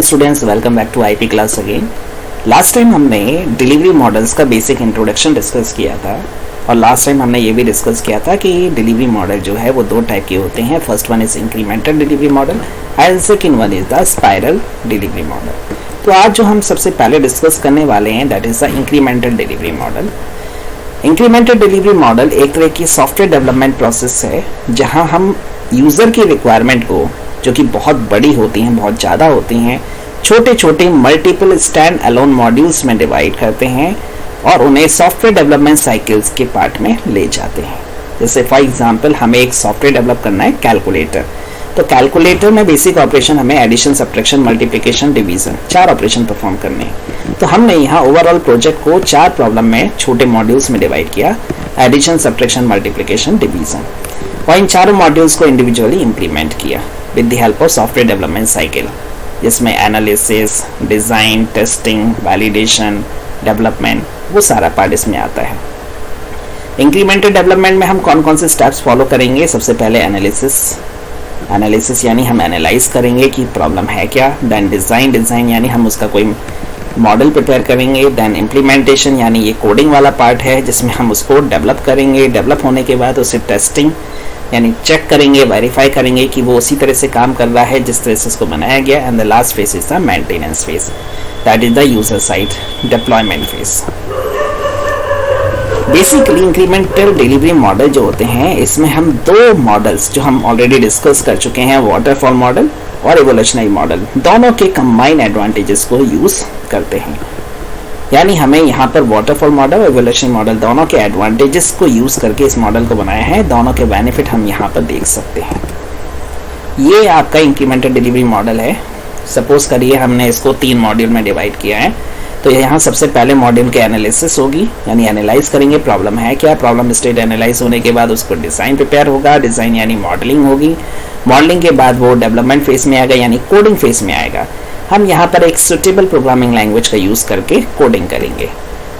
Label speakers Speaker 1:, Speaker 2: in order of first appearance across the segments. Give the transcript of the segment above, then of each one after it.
Speaker 1: Students, welcome back to IP class again. Last time हमने delivery models का basic introduction discuss किया था और लास्ट टाइम हमने ये भी डिस्कस किया था कि डिलीवरी मॉडल जो है वो दो टाइप के होते हैं। First one is incremental delivery model and second one is the spiral delivery model. तो आज जो हम सबसे पहले डिस्कस करने वाले हैं that is the incremental delivery model. Incremental delivery model एक तरह की सॉफ्टवेयर डेवलपमेंट प्रोसेस है जहाँ हम यूज़र की रिक्वायरमेंट को, जो कि बहुत बड़ी होती हैं, बहुत ज़्यादा होती हैं, छोटे छोटे मल्टीपल स्टैंड अलोन मॉड्यूल्स में डिवाइड करते हैं और उन्हें सॉफ्टवेयर डेवलपमेंट साइकिल्स के पार्ट में ले जाते हैं। जैसे फॉर एग्जांपल हमें एक सॉफ्टवेयर डेवलप करना है कैलकुलेटर, तो कैलकुलेटर में बेसिक ऑपरेशन हमें addition, subtraction, multiplication, division, 4 operation perform करने हैं। तो हमने यहाँ ओवरऑल प्रोजेक्ट को 4 प्रॉब्लम में छोटे मॉड्यूल्स में डिवाइड किया, एडिशन, सब्ट्रैक्शन, मल्टीप्लिकेशन, डिवीजन, और इन चारों मॉड्यूल्स को इंडिविजुअली इम्प्लीमेंट किया with the help of software development cycle, जिसमें analysis, design, testing, validation, development, वो सारा पार्ट इसमें आता है। इंक्रीमेंटल डेवलपमेंट में हम कौन कौन से स्टेप्स फॉलो करेंगे? सबसे पहले एनालिसिस यानी हम एनालाइज करेंगे कि प्रॉब्लम है क्या। देन डिज़ाइन यानी हम उसका कोई मॉडल प्रिपेयर करेंगे। देन इम्प्लीमेंटेशन यानी ये कोडिंग वाला पार्ट है जिसमें हम उसको डेवलप करेंगे। डेवलप होने के बाद उसे टेस्टिंग यानी चेक करेंगे, वेरीफाई करेंगे कि वो उसी तरह से काम कर रहा है जिस तरह से उसको बनाया गया। And the last phase is the maintenance phase, that is the user side deployment phase. Basically incremental delivery model जो होते हैं, इसमें हम 2 मॉडल्स जो हम ऑलरेडी डिस्कस कर चुके हैं, वाटरफॉल मॉडल और इवोल्यूशनरी मॉडल, दोनों के कंबाइन एडवांटेजेस को यूज करते हैं। यानी हमें यहाँ पर वाटरफॉल मॉडल और इवोल्यूशन मॉडल दोनों के एडवांटेजेस को यूज़ करके इस मॉडल को बनाया है। दोनों के बेनिफिट हम यहाँ पर देख सकते हैं। ये आपका इंक्रीमेंटल डिलीवरी मॉडल है। सपोज करिए हमने इसको 3 मॉड्यूल में डिवाइड किया है, तो यहाँ सबसे पहले मॉड्यूल के एनालिसिस होगी, यानी एनालाइज करेंगे प्रॉब्लम है क्या। प्रॉब्लम स्टेट एनालाइज होने के बाद उसको डिज़ाइन प्रिपेयर होगा, डिज़ाइन यानी मॉडलिंग होगी। मॉडलिंग के बाद वो डेवलपमेंट फेज में आएगा यानी कोडिंग फेज में आएगा। हम यहाँ पर एक सुटेबल प्रोग्रामिंग लैंग्वेज का यूज़ करके कोडिंग करेंगे।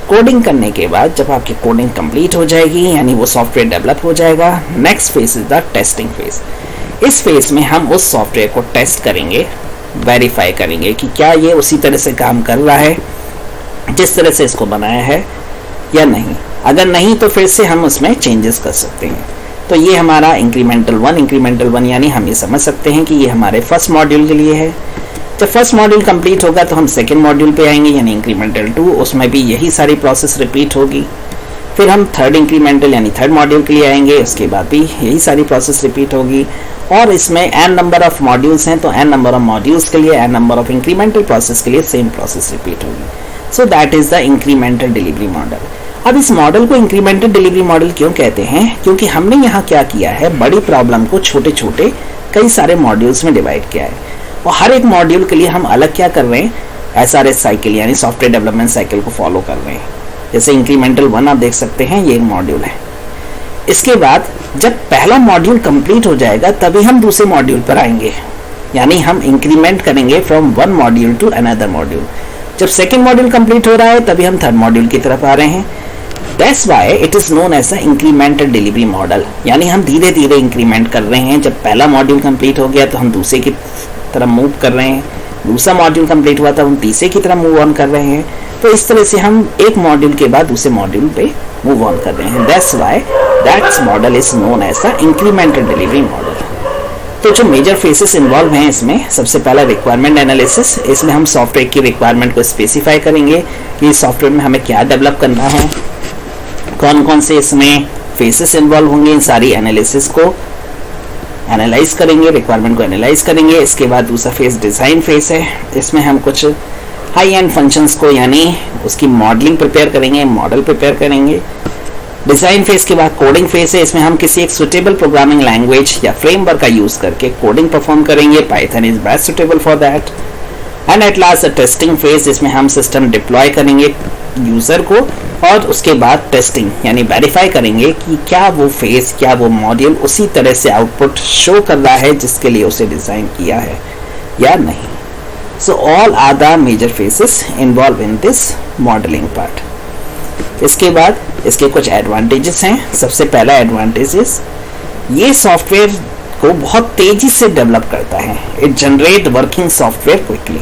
Speaker 1: कोडिंग करने के बाद जब आपकी कोडिंग कंप्लीट हो जाएगी यानी वो सॉफ्टवेयर डेवलप हो जाएगा, next phase is the testing phase. इस फेज में हम उस सॉफ्टवेयर को टेस्ट करेंगे, वेरीफाई करेंगे कि क्या ये उसी तरह से काम कर रहा है जिस तरह से इसको बनाया है या नहीं। अगर नहीं तो फिर से हम उसमें चेंजेस कर सकते हैं। तो ये हमारा इंक्रीमेंटल वन यानी हम ये समझ सकते हैं कि ये हमारे फर्स्ट मॉड्यूल के लिए है। जब फर्स्ट मॉड्यूल कंप्लीट होगा तो हम सेकंड मॉड्यूल पे आएंगे यानी इंक्रीमेंटल 2, उसमें भी यही सारी प्रोसेस रिपीट होगी। फिर हम थर्ड इंक्रीमेंटल यानी थर्ड मॉड्यूल के लिए आएंगे, उसके बाद भी यही सारी प्रोसेस रिपीट होगी। और इसमें n नंबर ऑफ मॉड्यूल्स हैं, तो n नंबर ऑफ मॉड्यूल्स के लिए n number of incremental process के लिए सेम प्रोसेस रिपीट होगी। So that is the incremental delivery model. अब इस मॉडल को इंक्रीमेंटल डिलीवरी मॉडल क्यों कहते हैं? क्योंकि हमने यहाँ क्या किया है, बड़ी प्रॉब्लम को छोटे छोटे कई सारे मॉड्यूल्स में डिवाइड किया है और हर एक मॉड्यूल के लिए हम अलग क्या कर रहे हैं, SRS साइकिल यानी सॉफ्टवेयर डेवलपमेंट साइकिल को फॉलो कर रहे हैं। जैसे इंक्रीमेंटल 1 आप देख सकते हैं, ये एक मॉड्यूल है। इसके बाद जब पहला मॉड्यूल कंप्लीट हो जाएगा तभी हम दूसरे मॉड्यूल पर आएंगे, यानी हम इंक्रीमेंट करेंगे from 1 module to another module. जब सेकेंड मॉड्यूल कंप्लीट हो रहा है तभी हम थर्ड मॉड्यूल की तरफ आ रहे हैं। That's why it is known as a incremental delivery model, यानी हम धीरे धीरे इंक्रीमेंट कर रहे हैं। जब पहला मॉड्यूल कंप्लीट हो गया तो हम दूसरे की तरफ मूव कर रहे हैं, दूसरा मॉड्यूल कंप्लीट हुआ तो हम तीसरे की तरफ मूव ऑन कर रहे हैं। तो इस तरह से हम एक मॉड्यूल के बाद दूसरे मॉड्यूल पे मूव ऑन कर रहे हैं। That's why that model is known as the incremental delivery model। तो जो मेजर फेसेस इन्वॉल्व हैं इसमें, सबसे पहला रिक्वायरमेंट एनालिसिस। इसमें हम सॉफ्टवेयर की रिक्वायरमेंट को स्पेसिफाई करेंगे कि सॉफ्टवेयर में हमें क्या डेवलप करना है, कौन कौन से इसमें फेसेस इन्वॉल्व होंगे। इन सारी एनालिसिस को एनालाइज करेंगे, रिक्वायरमेंट को एनालाइज करेंगे। इसके बाद दूसरा फेज डिज़ाइन फेज है। इसमें हम कुछ हाई एंड फंक्शंस को यानी उसकी मॉडलिंग प्रिपेयर करेंगे, मॉडल प्रिपेयर करेंगे। डिज़ाइन फेज के बाद कोडिंग फेज है। इसमें हम किसी एक सुटेबल प्रोग्रामिंग लैंग्वेज या फ्रेमवर्क का यूज़ करके कोडिंग परफॉर्म करेंगे। Python is best suitable for that. And at last testing phase, इसमें हम सिस्टम डिप्लॉय करेंगे यूज़र को और उसके बाद टेस्टिंग यानी वेरीफाई करेंगे कि क्या वो फेज, क्या वो मॉड्यूल उसी तरह से आउटपुट शो कर रहा है जिसके लिए उसे डिज़ाइन किया है या नहीं। So all are the major phases involve in this modelling part. इसके बाद इसके कुछ एडवांटेजेस हैं। सबसे पहला एडवांटेजेस, ये सॉफ्टवेयर को बहुत तेजी से डेवलप करता है। It generate working software quickly.